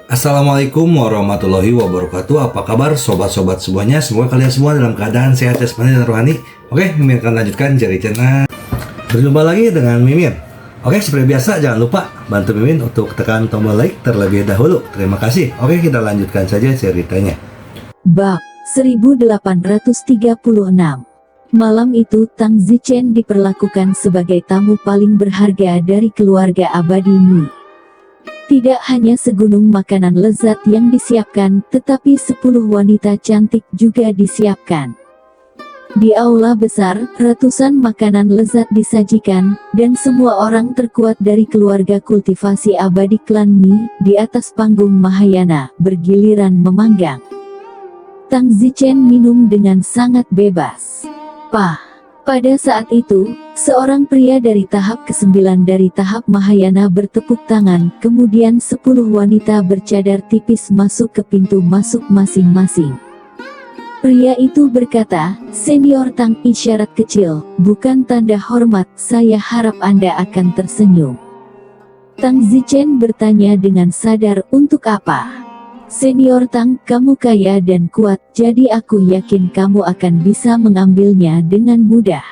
Assalamualaikum warahmatullahi wabarakatuh. Apa kabar sobat-sobat semuanya? Semoga kalian semua dalam keadaan sehat jasmani dan rohani. Oke, Mimin akan lanjutkan Jari Channel. Berjumpa lagi dengan Mimin. Oke, seperti biasa jangan lupa bantu Mimin untuk tekan tombol like terlebih dahulu. Terima kasih. Oke, kita lanjutkan saja ceritanya. Bab 1836. Malam itu Tang Zichen diperlakukan sebagai tamu paling berharga dari keluarga abadi Mi. Tidak hanya segunung makanan lezat yang disiapkan, tetapi 10 wanita cantik juga disiapkan. Di aula besar, ratusan makanan lezat disajikan, dan semua orang terkuat dari keluarga kultivasi abadi klan Mi, di atas panggung Mahayana, bergiliran memanggang. Tang Zichen minum dengan sangat bebas. Pada saat itu, seorang pria dari tahap ke-9 dari tahap Mahayana bertepuk tangan, kemudian 10 wanita bercadar tipis masuk ke pintu masuk masing-masing. Pria itu berkata, "Senior Tang, isyarat kecil, bukan tanda hormat, saya harap Anda akan tersenyum." Tang Zichen bertanya dengan sadar, "Untuk apa?" "Senior Tang, kamu kaya dan kuat, jadi aku yakin kamu akan bisa mengambilnya dengan mudah."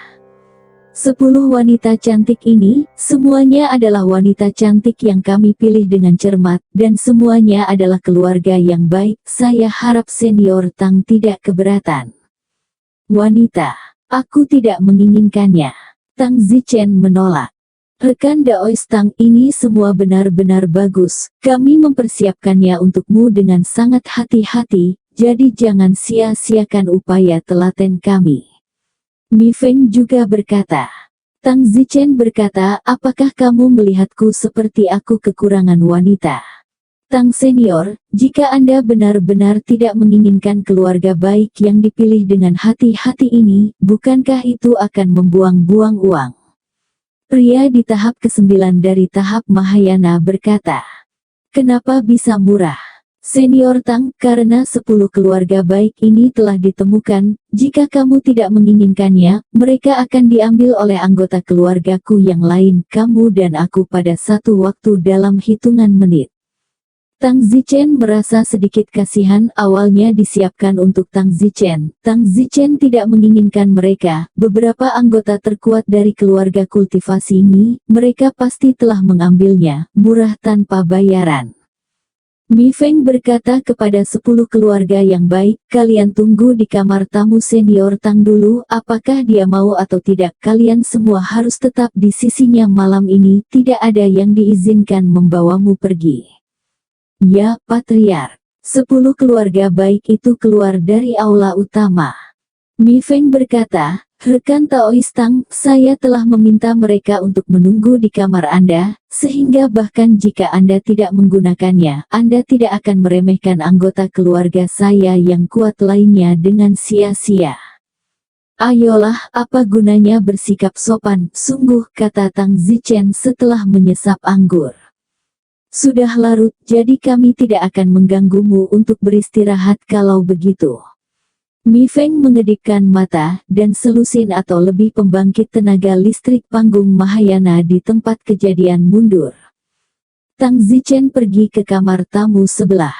10 wanita cantik ini, semuanya adalah wanita cantik yang kami pilih dengan cermat, dan semuanya adalah keluarga yang baik, saya harap Senior Tang tidak keberatan. "Wanita, aku tidak menginginkannya." Tang Zichen menolak. "Rekan Daois Tang, ini semua benar-benar bagus, kami mempersiapkannya untukmu dengan sangat hati-hati, jadi jangan sia-siakan upaya telaten kami." Mi Feng juga berkata. Tang Zichen berkata, "Apakah kamu melihatku seperti aku kekurangan wanita? Tang Senior, jika Anda benar-benar tidak menginginkan keluarga baik yang dipilih dengan hati-hati ini, bukankah itu akan membuang-buang uang?" Pria di tahap ke-9 dari tahap Mahayana berkata, "Kenapa bisa murah? Senior Tang, karena 10 keluarga baik ini telah ditemukan, jika kamu tidak menginginkannya, mereka akan diambil oleh anggota keluargaku yang lain, kamu dan aku pada satu waktu dalam hitungan menit." Tang Zichen merasa sedikit kasihan, awalnya disiapkan untuk Tang Zichen. Tang Zichen tidak menginginkan mereka, beberapa anggota terkuat dari keluarga kultivasi ini, mereka pasti telah mengambilnya, murah tanpa bayaran. Mi Feng berkata kepada 10 keluarga yang baik, "Kalian tunggu di kamar tamu Senior Tang dulu, apakah dia mau atau tidak, kalian semua harus tetap di sisinya malam ini, tidak ada yang diizinkan membawamu pergi." "Ya, Patriark." 10 keluarga baik itu keluar dari aula utama. Mi Feng berkata, "Rekan Taois Tang, saya telah meminta mereka untuk menunggu di kamar Anda, sehingga bahkan jika Anda tidak menggunakannya, Anda tidak akan meremehkan anggota keluarga saya yang kuat lainnya dengan sia-sia." "Ayolah, apa gunanya bersikap sopan, sungguh," kata Tang Zichen setelah menyesap anggur. "Sudah larut, jadi kami tidak akan mengganggumu untuk beristirahat kalau begitu." Mi Feng mengedipkan mata, dan selusin atau lebih pembangkit tenaga listrik panggung Mahayana di tempat kejadian mundur. Tang Zichen pergi ke kamar tamu sebelah.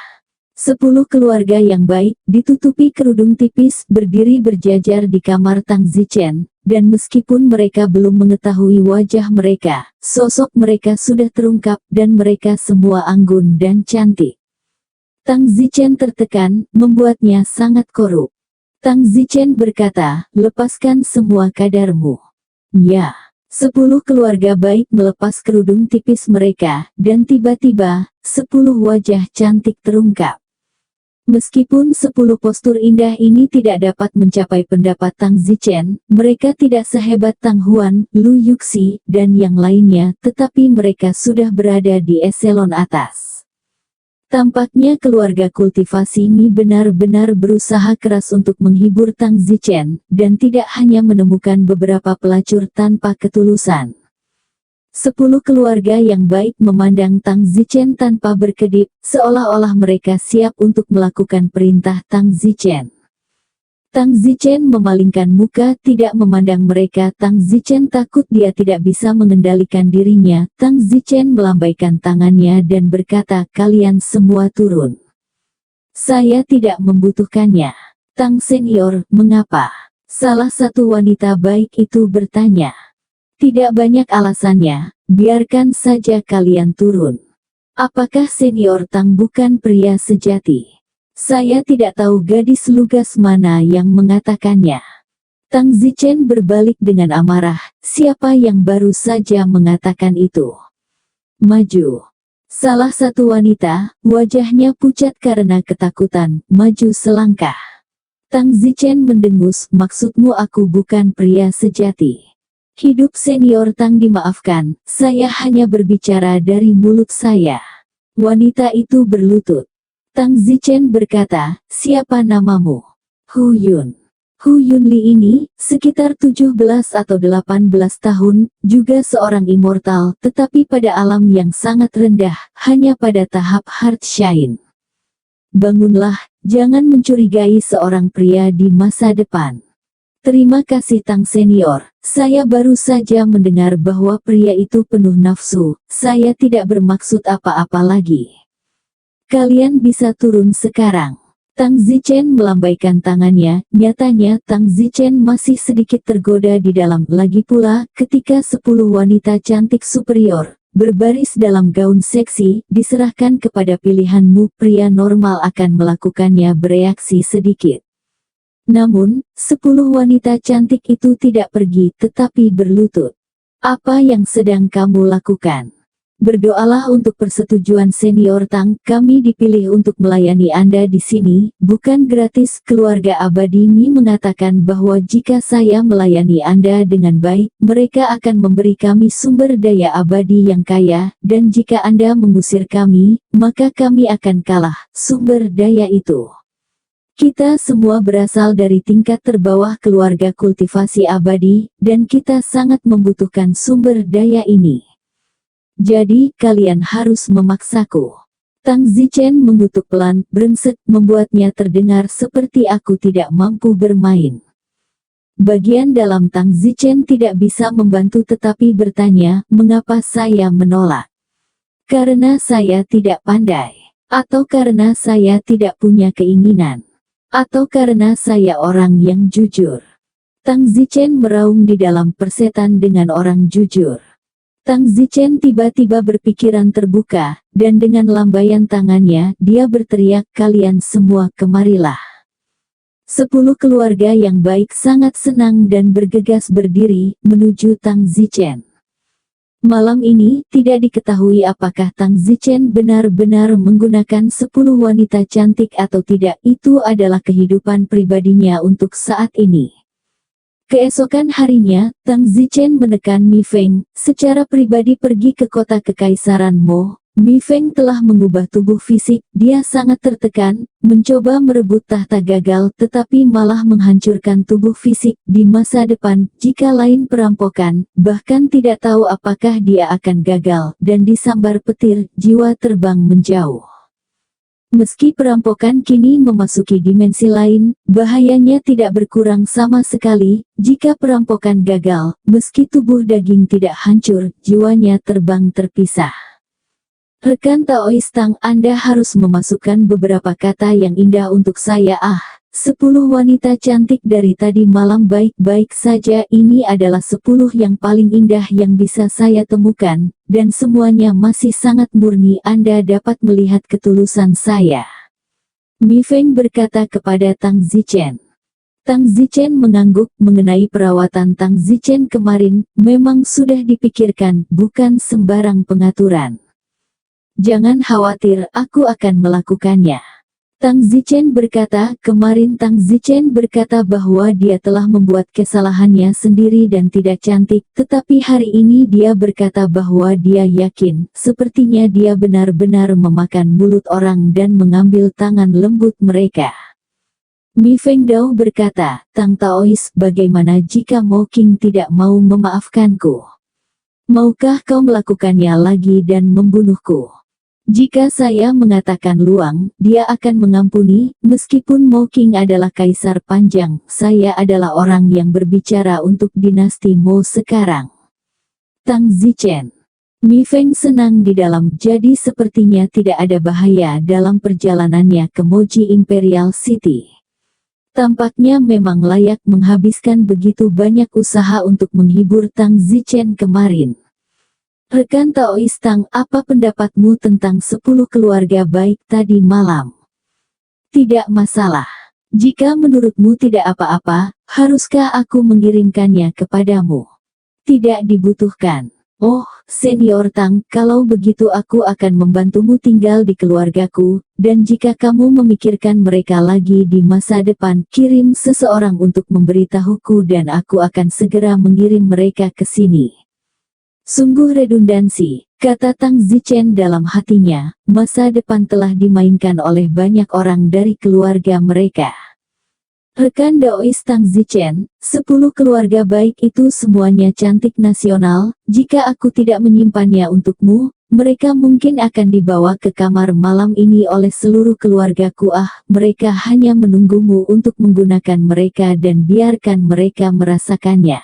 10 keluarga yang baik, ditutupi kerudung tipis, berdiri berjajar di kamar Tang Zichen, dan meskipun mereka belum mengetahui wajah mereka, sosok mereka sudah terungkap, dan mereka semua anggun dan cantik. Tang Zichen tertekan, membuatnya sangat korup. Tang Zichen berkata, "Lepaskan semua kadarmu." "Ya." 10 keluarga baik melepas kerudung tipis mereka, dan tiba-tiba, 10 wajah cantik terungkap. Meskipun 10 postur indah ini tidak dapat mencapai pendapat Tang Zichen, mereka tidak sehebat Tang Huan, Lu Yuxi, dan yang lainnya, tetapi mereka sudah berada di eselon atas. Tampaknya keluarga kultivasi ini benar-benar berusaha keras untuk menghibur Tang Zichen, dan tidak hanya menemukan beberapa pelacur tanpa ketulusan. 10 keluarga yang baik memandang Tang Zichen tanpa berkedip, seolah-olah mereka siap untuk melakukan perintah Tang Zichen. Tang Zichen memalingkan muka tidak memandang mereka. Tang Zichen takut dia tidak bisa mengendalikan dirinya. Tang Zichen melambaikan tangannya dan berkata, kalian semua turun. Saya tidak membutuhkannya. Tang Senior, mengapa? Salah satu wanita baik itu bertanya. Tidak banyak alasannya, biarkan saja kalian turun. Apakah Senior Tang bukan pria sejati? Saya tidak tahu gadis lugas mana yang mengatakannya. Tang Zichen berbalik dengan amarah, siapa yang baru saja mengatakan itu? Maju. Salah satu wanita, wajahnya pucat karena ketakutan, maju selangkah. Tang Zichen mendengus, maksudmu aku bukan pria sejati. Hidup Senior Tang dimaafkan, saya hanya berbicara dari mulut saya. Wanita itu berlutut. Tang Zichen berkata, siapa namamu? Hu Yun. Hu Yun Li ini, sekitar 17 atau 18 tahun, juga seorang immortal, tetapi pada alam yang sangat rendah, hanya pada tahap Heart Shine. Bangunlah, jangan mencurigai seorang pria di masa depan. Terima kasih Tang Senior, saya baru saja mendengar bahwa pria itu penuh nafsu, saya tidak bermaksud apa-apa lagi. Kalian bisa turun sekarang. Tang Zichen melambaikan tangannya, nyatanya Tang Zichen masih sedikit tergoda di dalam. Lagi pula, ketika 10 wanita cantik superior, berbaris dalam gaun seksi, diserahkan kepada pilihanmu, pria normal akan melakukannya bereaksi sedikit. Namun, 10 wanita cantik itu tidak pergi tetapi berlutut. Apa yang sedang kamu lakukan? Berdoalah untuk persetujuan Senior Tang, kami dipilih untuk melayani Anda di sini, bukan gratis. Keluarga abadi Mi mengatakan bahwa jika saya melayani Anda dengan baik, mereka akan memberi kami sumber daya abadi yang kaya, dan jika Anda mengusir kami, maka kami akan kalah, sumber daya itu. Kita semua berasal dari tingkat terbawah keluarga kultivasi abadi, dan kita sangat membutuhkan sumber daya ini. Jadi, kalian harus memaksaku. Tang Zichen mengutuk pelan, brengsek, membuatnya terdengar seperti aku tidak mampu bermain. Bagian dalam Tang Zichen tidak bisa membantu tetapi bertanya, mengapa saya menolak? Karena saya tidak pandai. Atau karena saya tidak punya keinginan. Atau karena saya orang yang jujur. Tang Zichen meraung di dalam persetan dengan orang jujur. Tang Zichen tiba-tiba berpikiran terbuka, dan dengan lambaian tangannya, dia berteriak, kalian semua kemarilah. 10 keluarga yang baik sangat senang dan bergegas berdiri, menuju Tang Zichen. Malam ini, tidak diketahui apakah Tang Zichen benar-benar menggunakan 10 wanita cantik atau tidak, itu adalah kehidupan pribadinya untuk saat ini. Keesokan harinya, Tang Zichen menekan Mi Feng, secara pribadi pergi ke kota Kekaisaran Mo. Mi Feng telah mengubah tubuh fisik, dia sangat tertekan, mencoba merebut tahta gagal tetapi malah menghancurkan tubuh fisik di masa depan, jika lain perampokan, bahkan tidak tahu apakah dia akan gagal, dan disambar petir, jiwa terbang menjauh. Meski perampokan kini memasuki dimensi lain, bahayanya tidak berkurang sama sekali. Jika perampokan gagal, meski tubuh daging tidak hancur, jiwanya terbang terpisah. Rekan Taois Tang, Anda harus memasukkan beberapa kata yang indah untuk saya. 10 wanita cantik dari tadi malam baik-baik saja, ini adalah 10 yang paling indah yang bisa saya temukan, dan semuanya masih sangat murni. Anda dapat melihat ketulusan saya. Mi Feng berkata kepada Tang Zichen. Tang Zichen mengangguk. Mengenai perawatan Tang Zichen kemarin, memang sudah dipikirkan, bukan sembarang pengaturan. Jangan khawatir, aku akan melakukannya. Tang Zichen berkata, kemarin Tang Zichen berkata bahwa dia telah membuat kesalahannya sendiri dan tidak cantik, tetapi hari ini dia berkata bahwa dia yakin, sepertinya dia benar-benar memakan mulut orang dan mengambil tangan lembut mereka. Mi Feng Dao berkata, Tang Taois, bagaimana jika Mo King tidak mau memaafkanku? Maukah kau melakukannya lagi dan membunuhku? Jika saya mengatakan luang, dia akan mengampuni. Meskipun Mo King adalah kaisar panjang, saya adalah orang yang berbicara untuk dinasti Mo sekarang. Tang Zichen. Mi Feng senang di dalam, jadi sepertinya tidak ada bahaya dalam perjalanannya ke Moji Imperial City. Tampaknya memang layak menghabiskan begitu banyak usaha untuk menghibur Tang Zichen kemarin. Rekan Taois Tang, apa pendapatmu tentang 10 keluarga baik tadi malam? Tidak masalah. Jika menurutmu tidak apa-apa, haruskah aku mengirimkannya kepadamu? Tidak dibutuhkan. Oh, Senior Tang, kalau begitu aku akan membantumu tinggal di keluargaku, dan jika kamu memikirkan mereka lagi di masa depan, kirim seseorang untuk memberitahuku dan aku akan segera mengirim mereka ke sini. Sungguh redundansi, kata Tang Zichen dalam hatinya, masa depan telah dimainkan oleh banyak orang dari keluarga mereka. Rekan Daois Tang Zichen, 10 keluarga baik itu semuanya cantik nasional, jika aku tidak menyimpannya untukmu, mereka mungkin akan dibawa ke kamar malam ini oleh seluruh keluargaku. Mereka hanya menunggumu untuk menggunakan mereka dan biarkan mereka merasakannya.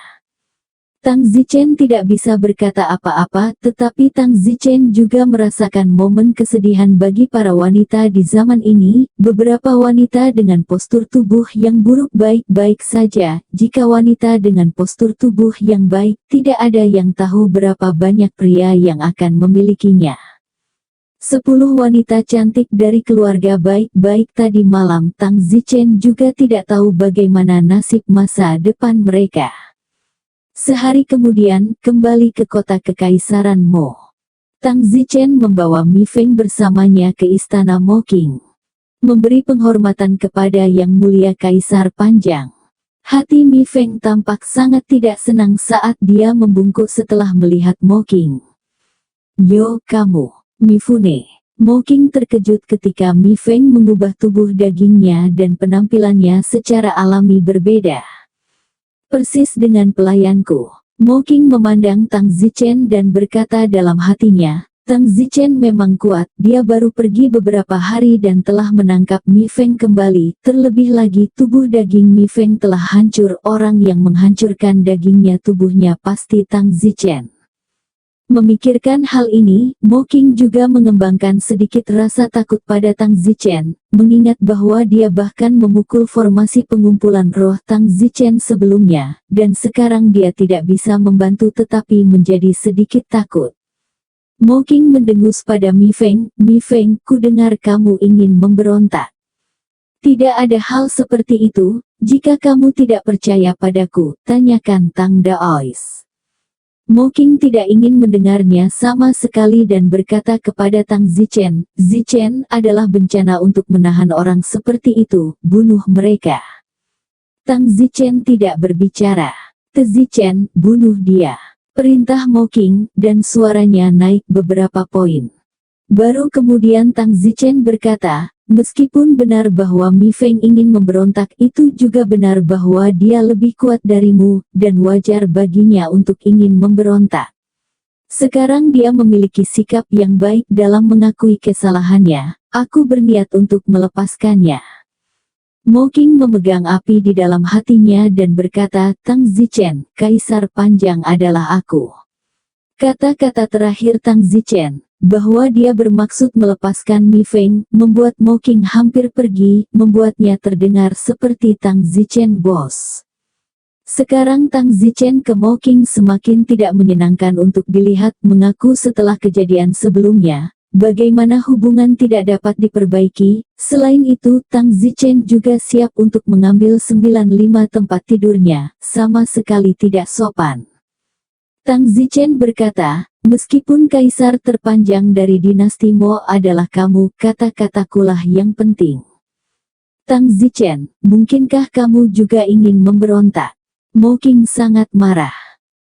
Tang Zichen tidak bisa berkata apa-apa, tetapi Tang Zichen juga merasakan momen kesedihan bagi para wanita di zaman ini. Beberapa wanita dengan postur tubuh yang buruk baik-baik saja, jika wanita dengan postur tubuh yang baik, tidak ada yang tahu berapa banyak pria yang akan memilikinya. 10 wanita cantik dari keluarga baik-baik tadi malam. Tang Zichen juga tidak tahu bagaimana nasib masa depan mereka. Sehari kemudian, kembali ke kota kekaisaran Mo. Tang Zichen membawa Mi Feng bersamanya ke istana Mo King. Memberi penghormatan kepada Yang Mulia Kaisar Panjang. Hati Mi Feng tampak sangat tidak senang saat dia membungkuk setelah melihat Mo King. Yo, kamu, Mifune. Mo King terkejut ketika Mi Feng mengubah tubuh dagingnya dan penampilannya secara alami berbeda. Persis dengan pelayanku. Mo King memandang Tang Zichen dan berkata dalam hatinya, Tang Zichen memang kuat, dia baru pergi beberapa hari dan telah menangkap Mi Feng kembali, terlebih lagi tubuh daging Mi Feng telah hancur, orang yang menghancurkan dagingnya tubuhnya pasti Tang Zichen. Memikirkan hal ini, Mo King juga mengembangkan sedikit rasa takut pada Tang Zichen, mengingat bahwa dia bahkan memukul formasi pengumpulan roh Tang Zichen sebelumnya, dan sekarang dia tidak bisa membantu tetapi menjadi sedikit takut. Mo King mendengus pada Mi Feng, Mi Feng, ku dengar kamu ingin memberontak. Tidak ada hal seperti itu, jika kamu tidak percaya padaku, tanyakan Tang Daois. Mo King tidak ingin mendengarnya sama sekali dan berkata kepada Tang Zichen, Zichen adalah bencana untuk menahan orang seperti itu, bunuh mereka. Tang Zichen tidak berbicara. Te Zichen, bunuh dia. Perintah Mo King, dan suaranya naik beberapa poin. Baru kemudian Tang Zichen berkata, meskipun benar bahwa Mi Feng ingin memberontak, itu juga benar bahwa dia lebih kuat darimu, dan wajar baginya untuk ingin memberontak. Sekarang dia memiliki sikap yang baik dalam mengakui kesalahannya, aku berniat untuk melepaskannya. Mo King memegang api di dalam hatinya dan berkata, Tang Zichen, Kaisar Panjang adalah aku. Kata-kata terakhir Tang Zichen, bahwa dia bermaksud melepaskan Mi Feng, membuat Mo King hampir pergi, membuatnya terdengar seperti Tang Zichen bos. Sekarang Tang Zichen ke Mo King semakin tidak menyenangkan untuk dilihat, mengaku setelah kejadian sebelumnya, bagaimana hubungan tidak dapat diperbaiki. Selain itu, Tang Zichen juga siap untuk mengambil 95 tempat tidurnya, sama sekali tidak sopan. Tang Zichen berkata, meskipun kaisar terpanjang dari dinasti Mo adalah kamu, kata-katakulah yang penting. Tang Zichen, mungkinkah kamu juga ingin memberontak? Mo King sangat marah.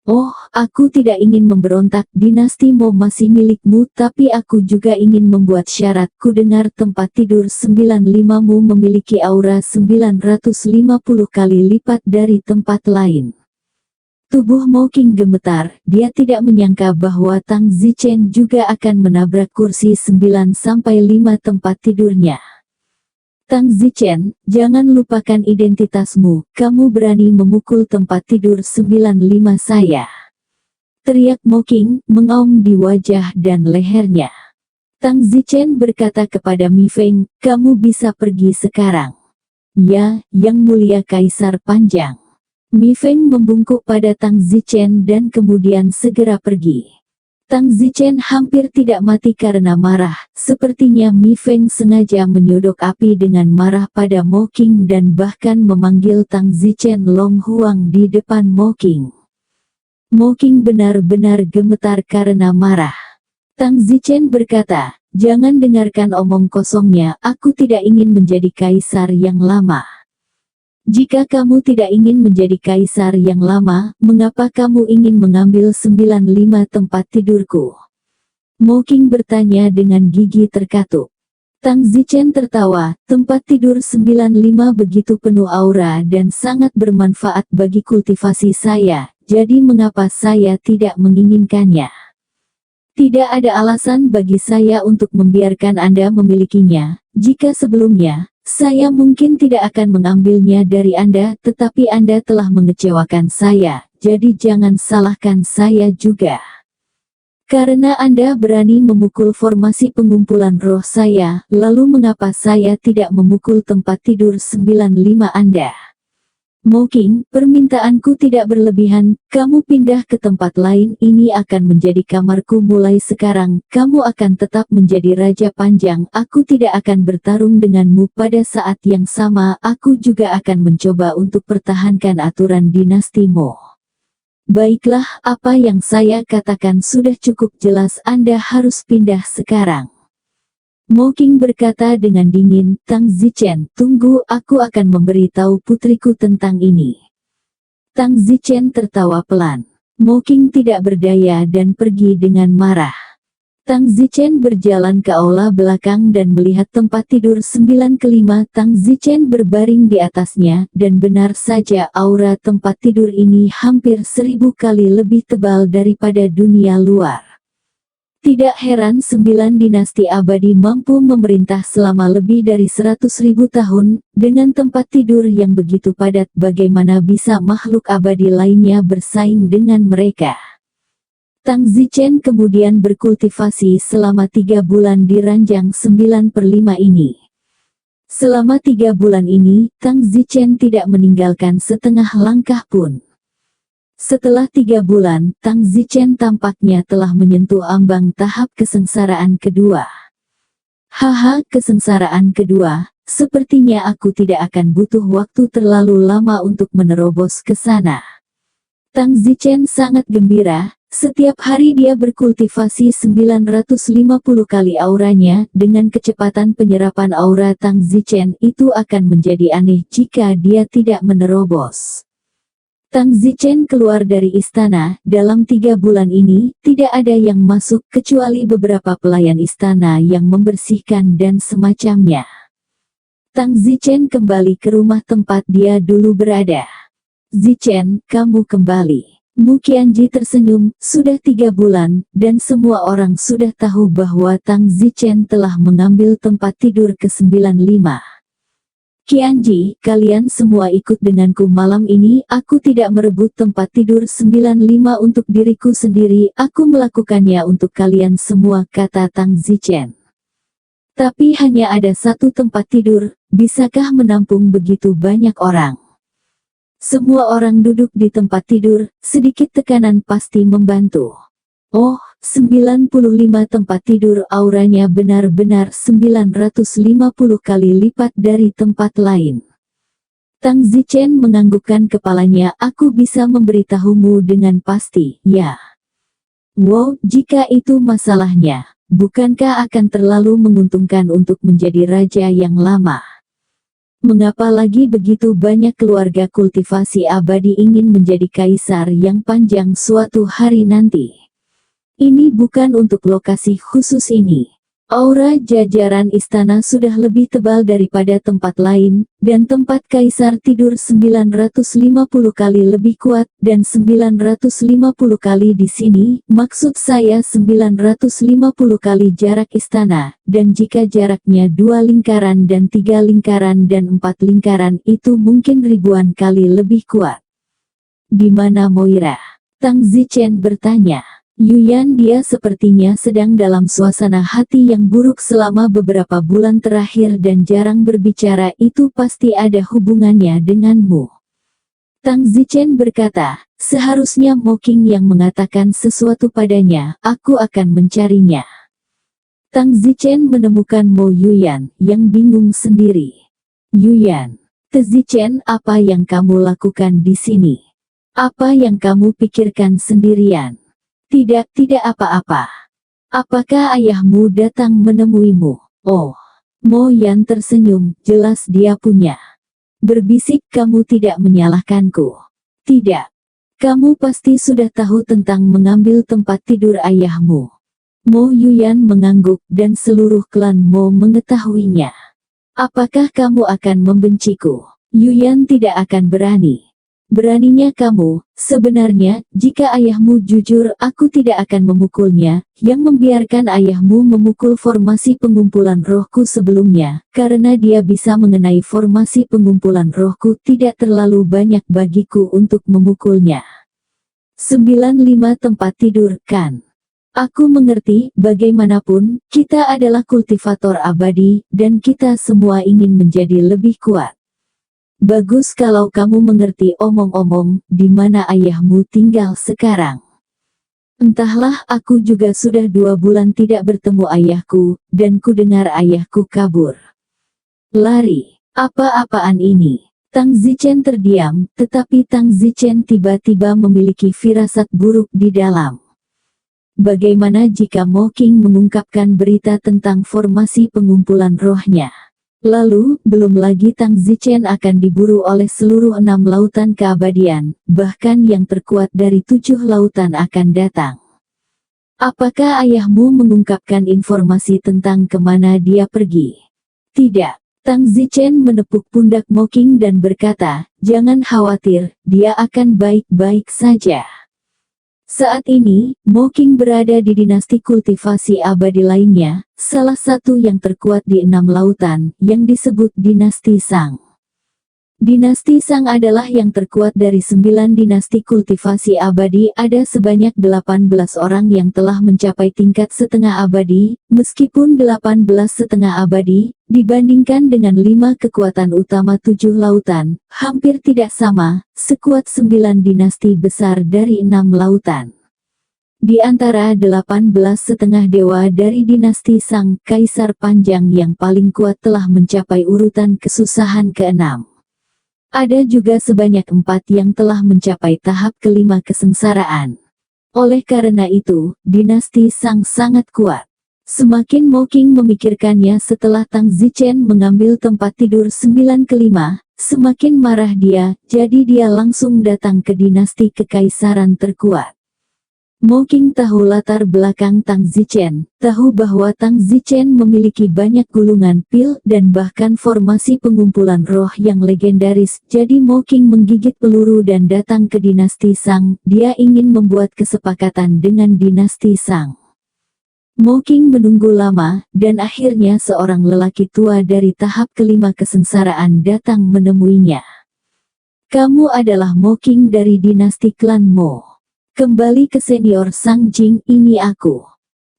Oh, aku tidak ingin memberontak, dinasti Mo masih milikmu, tapi aku juga ingin membuat syarat. Ku dengar tempat tidur 95mu memiliki aura 950 kali lipat dari tempat lain. Tubuh Mo King gemetar, dia tidak menyangka bahwa Tang Zichen juga akan menabrak kursi 9-5 tempat tidurnya. Tang Zichen, jangan lupakan identitasmu, kamu berani memukul tempat tidur 95 saya. Teriak Mo King, mengaum di wajah dan lehernya. Tang Zichen berkata kepada Mi Feng, kamu bisa pergi sekarang. Ya, Yang Mulia Kaisar Panjang. Mi Feng membungkuk pada Tang Zichen dan kemudian segera pergi. Tang Zichen hampir tidak mati karena marah, sepertinya Mi Feng sengaja menyodok api dengan marah pada Mo King dan bahkan memanggil Tang Zichen Long Huang di depan Mo King. Mo King benar-benar gemetar karena marah. Tang Zichen berkata, jangan dengarkan omong kosongnya, aku tidak ingin menjadi kaisar yang lama. Jika kamu tidak ingin menjadi kaisar yang lama, mengapa kamu ingin mengambil 95 tempat tidurku? Mo King bertanya dengan gigi terkatuk. Tang Zichen tertawa, tempat tidur 95 begitu penuh aura dan sangat bermanfaat bagi kultivasi saya, jadi mengapa saya tidak menginginkannya? Tidak ada alasan bagi saya untuk membiarkan Anda memilikinya, jika sebelumnya, saya mungkin tidak akan mengambilnya dari Anda, tetapi Anda telah mengecewakan saya, jadi jangan salahkan saya juga. Karena Anda berani memukul formasi pengumpulan roh saya, lalu mengapa saya tidak memukul tempat tidur 95 Anda? Mo King, permintaanku tidak berlebihan, kamu pindah ke tempat lain, ini akan menjadi kamarku mulai sekarang, kamu akan tetap menjadi Raja Panjang, aku tidak akan bertarung denganmu pada saat yang sama, aku juga akan mencoba untuk pertahankan aturan dinasti Mo. Baiklah, apa yang saya katakan sudah cukup jelas, Anda harus pindah sekarang. Mo King berkata dengan dingin, Tang Zichen, tunggu, aku akan memberitahu putriku tentang ini. Tang Zichen tertawa pelan. Mo King tidak berdaya dan pergi dengan marah. Tang Zichen berjalan ke aula belakang dan melihat tempat tidur 9-5. Tang Zichen berbaring di atasnya, dan benar saja aura tempat tidur ini hampir 1000 kali lebih tebal daripada dunia luar. Tidak heran 9 dinasti abadi mampu memerintah selama lebih dari 100.000 tahun, dengan tempat tidur yang begitu padat, bagaimana bisa makhluk abadi lainnya bersaing dengan mereka. Tang Zichen kemudian berkultivasi selama 3 bulan di ranjang 9/5 ini. Selama 3 bulan ini, Tang Zichen tidak meninggalkan setengah langkah pun. Setelah 3 bulan, Tang Zichen tampaknya telah menyentuh ambang tahap kesengsaraan kedua. Haha, kesengsaraan kedua, sepertinya aku tidak akan butuh waktu terlalu lama untuk menerobos ke sana. Tang Zichen sangat gembira, setiap hari dia berkultivasi 950 kali auranya, dengan kecepatan penyerapan aura Tang Zichen itu akan menjadi aneh jika dia tidak menerobos. Tang Zichen keluar dari istana, dalam 3 bulan ini, tidak ada yang masuk kecuali beberapa pelayan istana yang membersihkan dan semacamnya. Tang Zichen kembali ke rumah tempat dia dulu berada. Zichen, kamu kembali. Mu Qianji tersenyum, sudah 3 bulan, dan semua orang sudah tahu bahwa Tang Zichen telah mengambil tempat tidur ke-95. Qianji, kalian semua ikut denganku malam ini, aku tidak merebut tempat tidur 95 untuk diriku sendiri, aku melakukannya untuk kalian semua, kata Tang Zichen. Tapi hanya ada 1 tempat tidur, bisakah menampung begitu banyak orang? Semua orang duduk di tempat tidur, sedikit tekanan pasti membantu. Oh, 95 tempat tidur, auranya benar-benar 950 kali lipat dari tempat lain. Tang Zichen menganggukkan kepalanya, aku bisa memberitahumu dengan pasti, ya. Wow, jika itu masalahnya, bukankah akan terlalu menguntungkan untuk menjadi raja yang lama? Mengapa lagi begitu banyak keluarga kultivasi abadi ingin menjadi kaisar yang panjang suatu hari nanti? Ini bukan untuk lokasi khusus ini. Aura jajaran istana sudah lebih tebal daripada tempat lain, dan tempat kaisar tidur 950 kali lebih kuat, dan 950 kali di sini, maksud saya 950 kali jarak istana, dan jika jaraknya 2 lingkaran dan 3 lingkaran dan 4 lingkaran itu mungkin ribuan kali lebih kuat. Di mana Moira? Tang Zichen bertanya. Yuyan, dia sepertinya sedang dalam suasana hati yang buruk selama beberapa bulan terakhir dan jarang berbicara, itu pasti ada hubungannya denganmu. Tang Zichen berkata, seharusnya Moking yang mengatakan sesuatu padanya, aku akan mencarinya. Tang Zichen menemukan Mo Yuyan, yang bingung sendiri. Yuyan, Zichen, apa yang kamu lakukan di sini? Apa yang kamu pikirkan sendirian? Tidak apa-apa. Apakah ayahmu datang menemuimu? Oh, Mo Yan tersenyum, jelas dia punya. Berbisik, kamu tidak menyalahkanku. Tidak. Kamu pasti sudah tahu tentang mengambil tempat tidur ayahmu. Mo Yuyan mengangguk dan seluruh klan Mo mengetahuinya. Apakah kamu akan membenciku? Yuyan tidak akan berani. Beraninya kamu, sebenarnya, jika ayahmu jujur, aku tidak akan memukulnya, yang membiarkan ayahmu memukul formasi pengumpulan rohku sebelumnya, karena dia bisa mengenai formasi pengumpulan rohku, tidak terlalu banyak bagiku untuk memukulnya. 95 tempat tidur, kan? Aku mengerti, bagaimanapun, kita adalah kultivator abadi, dan kita semua ingin menjadi lebih kuat. Bagus kalau kamu mengerti. Omong-omong, di mana ayahmu tinggal sekarang? Entahlah, aku juga sudah 2 bulan tidak bertemu ayahku, dan ku dengar ayahku kabur. Lari, apa-apaan ini? Tang Zichen terdiam, tetapi Tang Zichen tiba-tiba memiliki firasat buruk di dalam. Bagaimana jika Moking mengungkapkan berita tentang formasi pengumpulan rohnya? Lalu, belum lagi Tang Zichen akan diburu oleh seluruh 6 lautan keabadian, bahkan yang terkuat dari 7 lautan akan datang. Apakah ayahmu mengungkapkan informasi tentang kemana dia pergi? Tidak. Tang Zichen menepuk pundak Moking dan berkata, jangan khawatir, dia akan baik-baik saja. Saat ini, Moking berada di dinasti kultivasi abadi lainnya, salah satu yang terkuat di 6 lautan, yang disebut dinasti Sang. Dinasti Sang adalah yang terkuat dari 9 dinasti kultivasi abadi. Ada sebanyak 18 orang yang telah mencapai tingkat setengah abadi, meskipun 18 setengah abadi, dibandingkan dengan 5 kekuatan utama 7 lautan, hampir tidak sama, sekuat 9 dinasti besar dari 6 lautan. Di antara 18 setengah dewa dari dinasti Sang, Kaisar Panjang yang paling kuat telah mencapai urutan kesusahan ke-6. Ada juga sebanyak 4 yang telah mencapai tahap ke-5 kesengsaraan. Oleh karena itu, dinasti Sang sangat kuat. Semakin Moking memikirkannya setelah Tang Zichen mengambil tempat tidur 9 ke-5, semakin marah dia, jadi dia langsung datang ke dinasti kekaisaran terkuat. Moking tahu latar belakang Tang Zichen, tahu bahwa Tang Zichen memiliki banyak gulungan pil dan bahkan formasi pengumpulan roh yang legendaris. Jadi Moking menggigit peluru dan datang ke dinasti Sang. Dia ingin membuat kesepakatan dengan dinasti Sang. Moking menunggu lama, dan akhirnya seorang lelaki tua dari tahap ke-5 kesengsaraan datang menemuinya. Kamu adalah Moking dari dinasti klan Mo. Kembali ke senior Sang Jing, ini aku.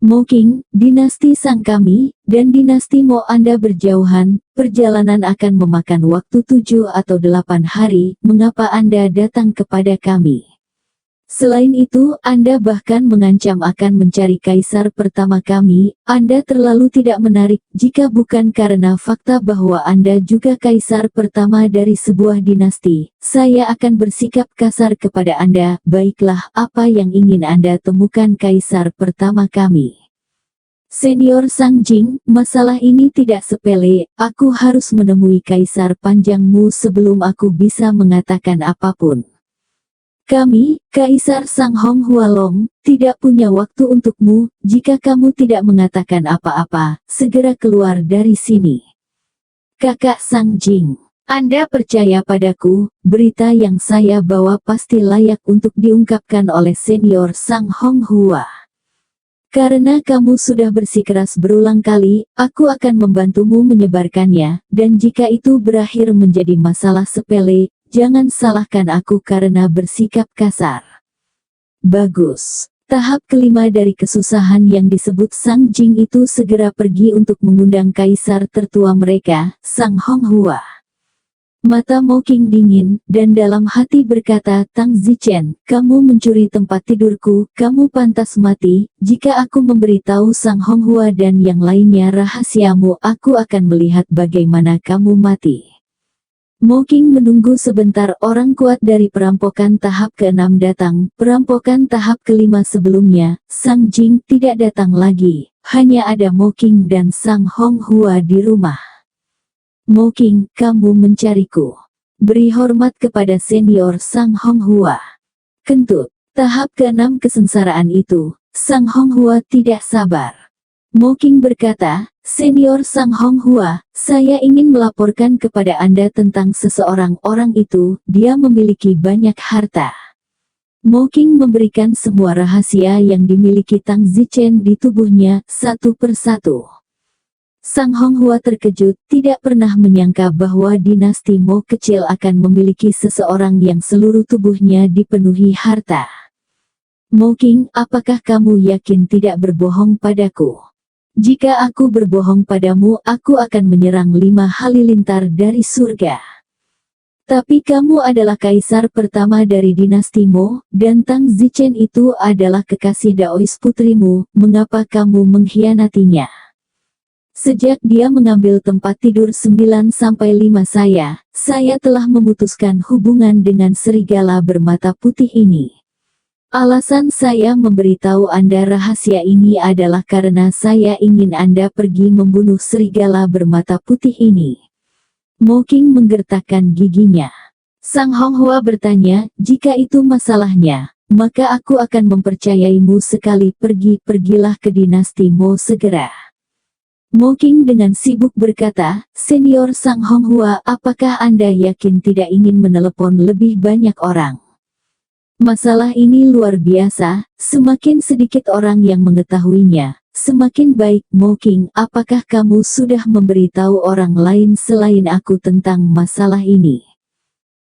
Moking, dinasti Sang kami, dan dinasti Mo Anda berjauhan, perjalanan akan memakan waktu 7 atau 8 hari, mengapa Anda datang kepada kami? Selain itu, Anda bahkan mengancam akan mencari kaisar pertama kami. Anda terlalu tidak menarik, jika bukan karena fakta bahwa Anda juga kaisar pertama dari sebuah dinasti. Saya akan bersikap kasar kepada Anda. Baiklah, apa yang ingin Anda temukan kaisar pertama kami? Senior Sang Jing, masalah ini tidak sepele. Aku harus menemui kaisar panjangmu sebelum aku bisa mengatakan apapun. Kami, Kaisar Sang Hong Hualong, tidak punya waktu untukmu. Jika kamu tidak mengatakan apa-apa, segera keluar dari sini. Kakak Sang Jing, Anda percaya padaku, berita yang saya bawa pasti layak untuk diungkapkan oleh senior Sang Hong Hua. Karena kamu sudah bersikeras berulang kali, aku akan membantumu menyebarkannya, dan jika itu berakhir menjadi masalah sepele, jangan salahkan aku karena bersikap kasar. Bagus. Tahap kelima dari kesusahan yang disebut Sang Jing itu segera pergi untuk mengundang kaisar tertua mereka, Sang Hong Hua. Mata Mo Qing dingin, dan dalam hati berkata, Tang Zichen, kamu mencuri tempat tidurku, kamu pantas mati. Jika aku memberitahu Sang Hong Hua dan yang lainnya rahasiamu, aku akan melihat bagaimana kamu mati. Mo Qing menunggu sebentar. Orang kuat dari perampokan tahap ke-6 datang. Perampokan tahap ke-5 sebelumnya, Sang Jing tidak datang lagi. Hanya ada Mo Qing dan Sang Hong Hua di rumah. Mo Qing, kamu mencariku. Beri hormat kepada senior Sang Hong Hua. Kentut. Tahap ke-6 kesengsaraan itu, Sang Hong Hua tidak sabar. Mo Qing berkata, senior Sang Hong Hua, saya ingin melaporkan kepada Anda tentang seseorang. Orang itu, dia memiliki banyak harta. Mo Qing memberikan semua rahasia yang dimiliki Tang Zichen di tubuhnya, satu persatu. Sang Hong Hua terkejut, tidak pernah menyangka bahwa dinasti Mo kecil akan memiliki seseorang yang seluruh tubuhnya dipenuhi harta. Mo Qing, apakah kamu yakin tidak berbohong padaku? Jika aku berbohong padamu, aku akan menyerang 5 halilintar dari surga. Tapi kamu adalah kaisar pertama dari dinasti Mo, dan Tang Zichen itu adalah kekasih Daois putrimu, mengapa kamu mengkhianatinya? Sejak dia mengambil tempat tidur 9-5 saya telah memutuskan hubungan dengan serigala bermata putih ini. Alasan saya memberitahu Anda rahasia ini adalah karena saya ingin Anda pergi membunuh serigala bermata putih ini. Mo Qing menggertakkan giginya. Sang Hong Hua bertanya, jika itu masalahnya, maka aku akan mempercayaimu sekali. Pergilah ke dinasti Mo segera. Mo Qing dengan sibuk berkata, senior Sang Hong Hua, apakah Anda yakin tidak ingin menelepon lebih banyak orang? Masalah ini luar biasa, semakin sedikit orang yang mengetahuinya, semakin baik. Mo Qing, apakah kamu sudah memberitahu orang lain selain aku tentang masalah ini?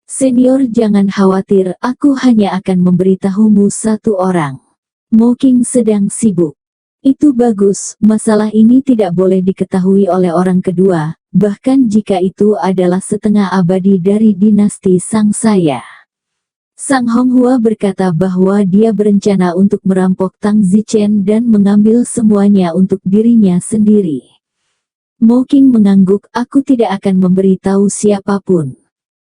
Senior, jangan khawatir, aku hanya akan memberitahumu satu orang. Mo Qing sedang sibuk. Itu bagus, masalah ini tidak boleh diketahui oleh orang kedua, bahkan jika itu adalah setengah abadi dari dinasti Sang saya. Sang Hong Hua berkata bahwa dia berencana untuk merampok Tang Zichen dan mengambil semuanya untuk dirinya sendiri. Mo Qing mengangguk, aku tidak akan memberitahu siapapun.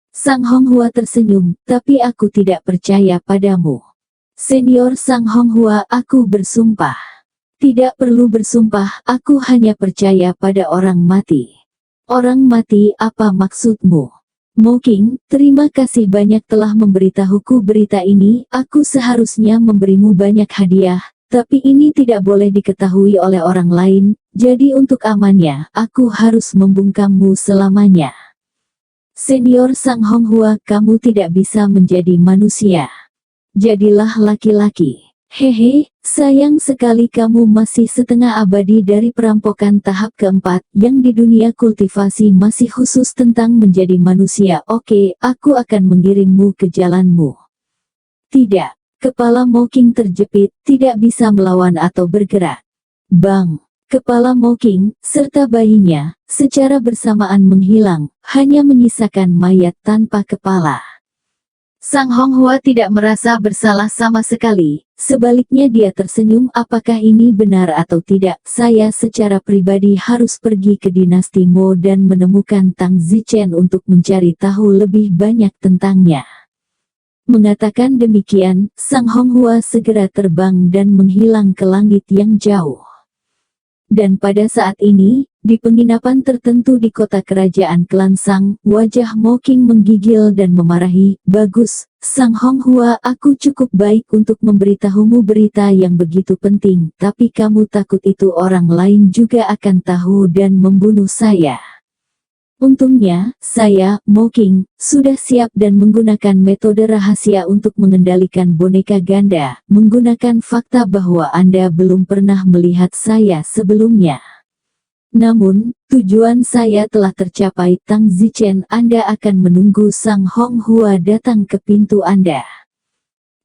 Sang Hong Hua tersenyum, tapi aku tidak percaya padamu. Senior Sang Hong Hua, aku bersumpah. Tidak perlu bersumpah, aku hanya percaya pada orang mati. Orang mati, apa maksudmu? Mo Qing, terima kasih banyak telah memberitahuku berita ini. Aku seharusnya memberimu banyak hadiah, tapi ini tidak boleh diketahui oleh orang lain, jadi untuk amannya, aku harus membungkammu selamanya. Senior Sang Hong Hua, kamu tidak bisa menjadi manusia. Jadilah laki-laki. Hehe, sayang sekali kamu masih setengah abadi dari perampokan tahap keempat, yang di dunia kultivasi masih khusus tentang menjadi manusia. Oke, aku akan mengirimmu ke jalanmu. Tidak, kepala Mo Qing terjepit, tidak bisa melawan atau bergerak. Bang! Kepala Mo Qing, serta bayinya, secara bersamaan menghilang, hanya menyisakan mayat tanpa kepala. Sang Hong Hua tidak merasa bersalah sama sekali, sebaliknya dia tersenyum. Apakah ini benar atau tidak, saya secara pribadi harus pergi ke dinasti Mo dan menemukan Tang Zichen untuk mencari tahu lebih banyak tentangnya. Mengatakan demikian, Sang Hong Hua segera terbang dan menghilang ke langit yang jauh. Dan pada saat ini, Di penginapan tertentu di kota kerajaan klan Sang, wajah Mo King menggigil dan memarahi. Bagus, Sang Honghua, aku cukup baik untuk memberitahumu berita yang begitu penting, tapi kamu takut itu orang lain juga akan tahu dan membunuh saya. Untungnya, saya, Mo King, sudah siap dan menggunakan metode rahasia untuk mengendalikan boneka ganda, menggunakan fakta bahwa Anda belum pernah melihat saya sebelumnya. Namun, tujuan saya telah tercapai. Tang Zichen, Anda akan menunggu Sang Honghua datang ke pintu Anda.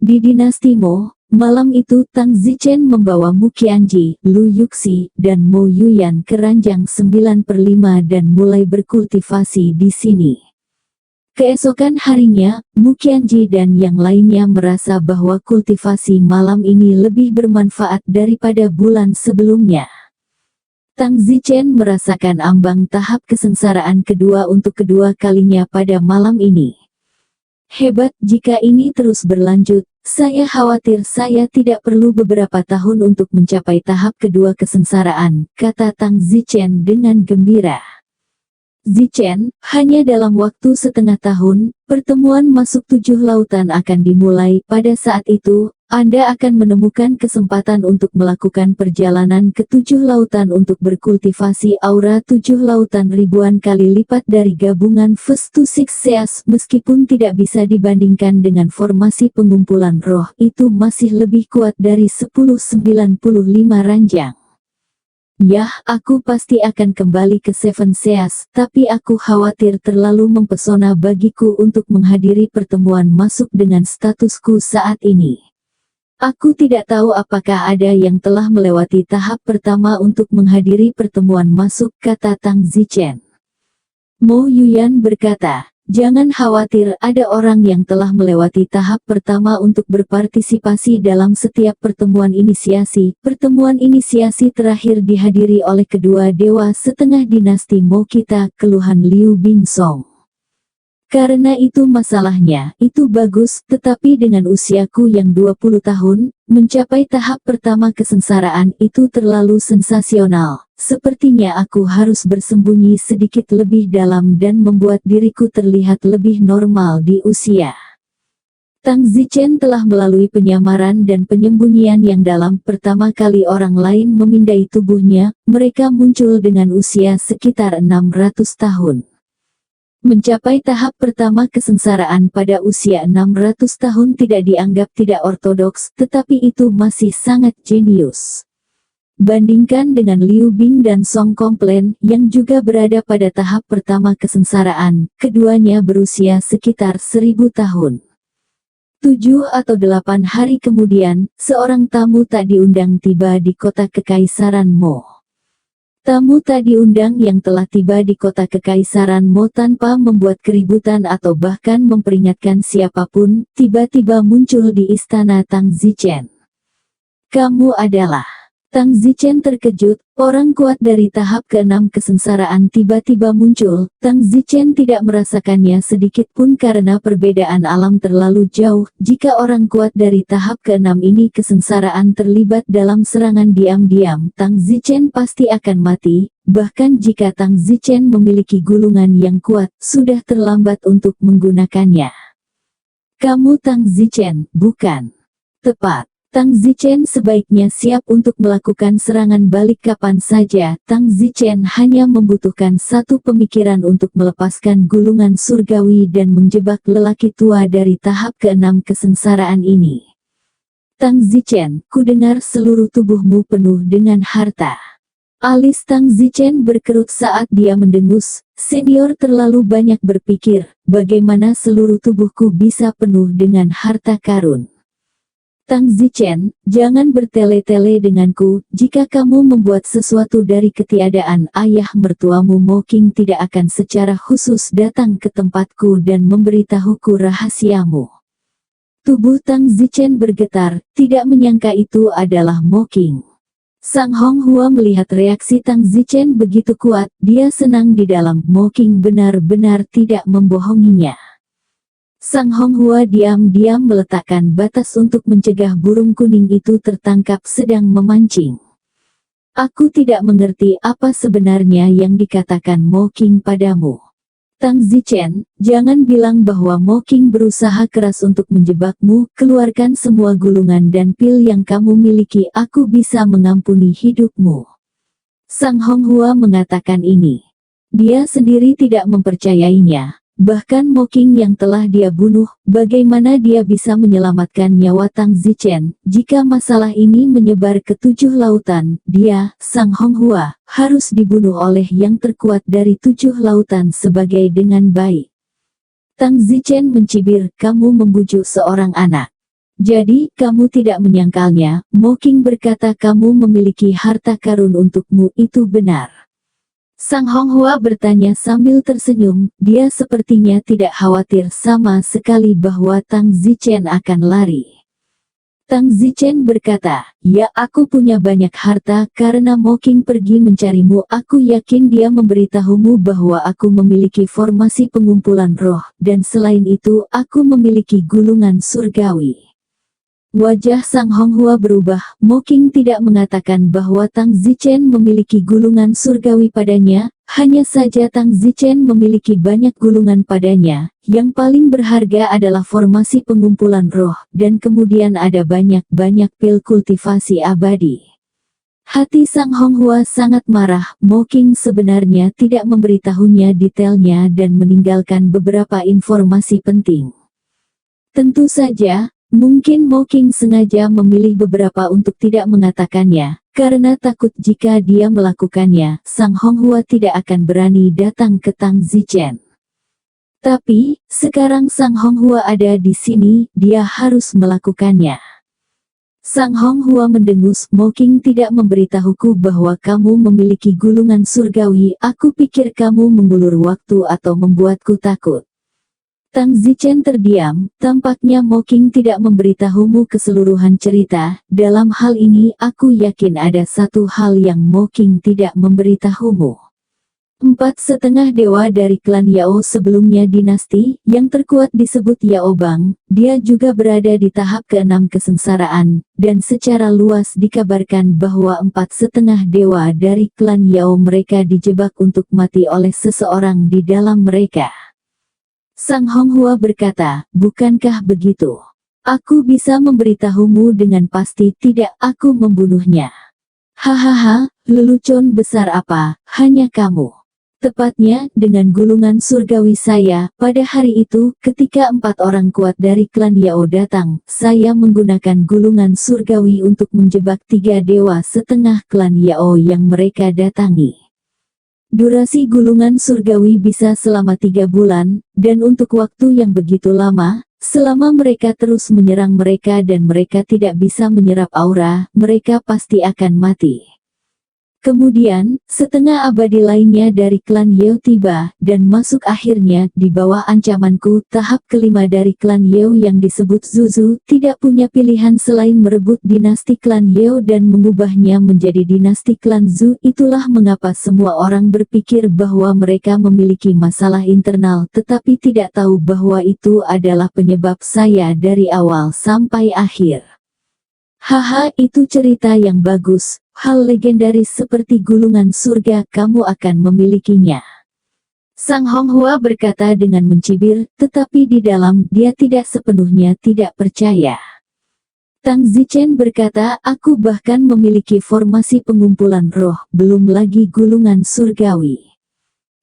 Di dinasti Mo, malam itu Tang Zichen membawa Mu Qianji, Lu Yuxi, dan Mo Yuyan ke ranjang 9/5 dan mulai berkultivasi di sini. Keesokan harinya, Mu Qianji dan yang lainnya merasa bahwa kultivasi malam ini lebih bermanfaat daripada bulan sebelumnya. Tang Zichen merasakan ambang tahap kesengsaraan kedua untuk kedua kalinya pada malam ini. Hebat, jika ini terus berlanjut, saya khawatir saya tidak perlu beberapa tahun untuk mencapai tahap kedua kesengsaraan, kata Tang Zichen dengan gembira. Zichen, hanya dalam waktu setengah tahun, pertemuan masuk 7 lautan akan dimulai. Pada saat itu, Anda akan menemukan kesempatan untuk melakukan perjalanan ke 7 lautan untuk berkultivasi aura 7 lautan ribuan kali lipat dari gabungan First to Six Seas. Meskipun tidak bisa dibandingkan dengan formasi pengumpulan roh, itu masih lebih kuat dari 1095 ranjang. Yah, aku pasti akan kembali ke Seven Seas, tapi aku khawatir terlalu mempesona bagiku untuk menghadiri pertemuan masuk dengan statusku saat ini. Aku tidak tahu apakah ada yang telah melewati tahap pertama untuk menghadiri pertemuan masuk, kata Tang Zichen. Mo Yuyan berkata, jangan khawatir, ada orang yang telah melewati tahap pertama untuk berpartisipasi dalam setiap pertemuan inisiasi. Pertemuan inisiasi terakhir dihadiri oleh kedua dewa setengah dinasti Mo kita, keluhan Liu Bingsong. Karena itu masalahnya, itu bagus, tetapi dengan usiaku yang 20 tahun, mencapai tahap pertama kesengsaraan itu terlalu sensasional. Sepertinya aku harus bersembunyi sedikit lebih dalam dan membuat diriku terlihat lebih normal di usia. Tang Zichen telah melalui penyamaran dan penyembunyian yang dalam. Pertama kali orang lain memindai tubuhnya, mereka muncul dengan usia sekitar 600 tahun. Mencapai tahap pertama kesengsaraan pada usia 600 tahun tidak dianggap tidak ortodoks, tetapi itu masih sangat jenius. Bandingkan dengan Liu Bing dan Song Komplen, yang juga berada pada tahap pertama kesengsaraan, keduanya berusia sekitar 1000 tahun. 7 atau 8 hari kemudian, seorang tamu tak diundang tiba di kota Kekaisaran Mo. Tamu tak diundang yang telah tiba di kota Kekaisaran Mo tanpa membuat keributan atau bahkan memperingatkan siapapun, tiba-tiba muncul di istana Tang Zichen. Kamu adalah... Tang Zichen terkejut, orang kuat dari tahap ke-6 kesengsaraan tiba-tiba muncul. Tang Zichen tidak merasakannya sedikit pun karena perbedaan alam terlalu jauh. Jika orang kuat dari tahap ke-6 ini kesengsaraan terlibat dalam serangan diam-diam, Tang Zichen pasti akan mati. Bahkan jika Tang Zichen memiliki gulungan yang kuat, sudah terlambat untuk menggunakannya. Kamu Tang Zichen, bukan? Tepat. Tang Zichen sebaiknya siap untuk melakukan serangan balik kapan saja. Tang Zichen hanya membutuhkan satu pemikiran untuk melepaskan gulungan surgawi dan menjebak lelaki tua dari tahap ke-6 kesengsaraan ini. Tang Zichen, ku dengar seluruh tubuhmu penuh dengan harta. Alis Tang Zichen berkerut saat dia mendengus. Senior terlalu banyak berpikir, bagaimana seluruh tubuhku bisa penuh dengan harta karun. Tang Zichen, jangan bertele-tele denganku. Jika kamu membuat sesuatu dari ketiadaan, ayah mertuamu Mo King tidak akan secara khusus datang ke tempatku dan memberitahuku rahasiamu. Tubuh Tang Zichen bergetar, tidak menyangka itu adalah Mo King. Sang Honghua melihat reaksi Tang Zichen begitu kuat, dia senang di dalam. Mo King benar-benar tidak membohonginya. Sang Honghua diam-diam meletakkan batas untuk mencegah burung kuning itu tertangkap sedang memancing. Aku tidak mengerti apa sebenarnya yang dikatakan Mo King padamu. Tang Zichen, jangan bilang bahwa Mo King berusaha keras untuk menjebakmu. Keluarkan semua gulungan dan pil yang kamu miliki. Aku bisa mengampuni hidupmu. Sang Honghua mengatakan ini. Dia sendiri tidak mempercayainya. Bahkan Mo King yang telah dia bunuh, bagaimana dia bisa menyelamatkan nyawa Tang Zichen? Jika masalah ini menyebar ke 7 lautan, dia, Sang Honghua, harus dibunuh oleh yang terkuat dari 7 lautan sebagai dengan baik. Tang Zichen mencibir, kamu membujuk seorang anak. Jadi, kamu tidak menyangkalnya. Mo King berkata kamu memiliki harta karun untukmu, itu benar. Sang Honghua bertanya sambil tersenyum, dia sepertinya tidak khawatir sama sekali bahwa Tang Zichen akan lari. Tang Zichen berkata, ya aku punya banyak harta karena Mo King pergi mencarimu. Aku yakin dia memberitahumu bahwa aku memiliki formasi pengumpulan roh, dan selain itu aku memiliki gulungan surgawi. Wajah Sang Honghua berubah. Mo King tidak mengatakan bahwa Tang Zichen memiliki gulungan surgawi padanya, hanya saja Tang Zichen memiliki banyak gulungan padanya. Yang paling berharga adalah formasi pengumpulan roh, dan kemudian ada banyak-banyak pil kultivasi abadi. Hati Sang Honghua sangat marah. Mo King sebenarnya tidak memberitahunya detailnya dan meninggalkan beberapa informasi penting. Tentu saja, mungkin Mo King sengaja memilih beberapa untuk tidak mengatakannya, karena takut jika dia melakukannya, Sang Honghua tidak akan berani datang ke Tang Zichen. Tapi, sekarang Sang Honghua ada di sini, dia harus melakukannya. Sang Honghua mendengus, Mo King tidak memberitahuku bahwa kamu memiliki gulungan surgawi. Aku pikir kamu mengulur waktu atau membuatku takut. Tang Zichen terdiam, tampaknya Mo King tidak memberitahumu keseluruhan cerita. Dalam hal ini aku yakin ada satu hal yang Mo King tidak memberitahumu. 4,5 dewa dari klan Yao sebelumnya dinasti, yang terkuat disebut Yao Bang, dia juga berada di tahap ke-6 kesengsaraan, dan secara luas dikabarkan bahwa 4,5 dewa dari klan Yao mereka dijebak untuk mati oleh seseorang di dalam mereka. Sang Honghua berkata, bukankah begitu? Aku bisa memberitahumu dengan pasti tidak aku membunuhnya. Hahaha, lelucon besar apa, hanya kamu. Tepatnya, dengan gulungan surgawi saya, pada hari itu, ketika 4 orang kuat dari klan Yao datang, saya menggunakan gulungan surgawi untuk menjebak 3 dewa setengah klan Yao yang mereka datangi. Durasi gulungan surgawi bisa selama 3 bulan, dan untuk waktu yang begitu lama, selama mereka terus menyerang mereka dan mereka tidak bisa menyerap aura, mereka pasti akan mati. Kemudian, setengah abadi lainnya dari klan Yeo tiba, dan masuk akhirnya, di bawah ancamanku. Tahap kelima dari klan Yeo yang disebut Zuzu, tidak punya pilihan selain merebut dinasti klan Yeo dan mengubahnya menjadi dinasti klan Zhu. Itulah mengapa semua orang berpikir bahwa mereka memiliki masalah internal, tetapi tidak tahu bahwa itu adalah penyebab saya dari awal sampai akhir. Haha, itu cerita yang bagus. Hal legendaris seperti gulungan surga kamu akan memilikinya. Sang Honghua berkata dengan mencibir, tetapi di dalam dia tidak sepenuhnya tidak percaya. Tang Zichen berkata, aku bahkan memiliki formasi pengumpulan roh, belum lagi gulungan surgawi.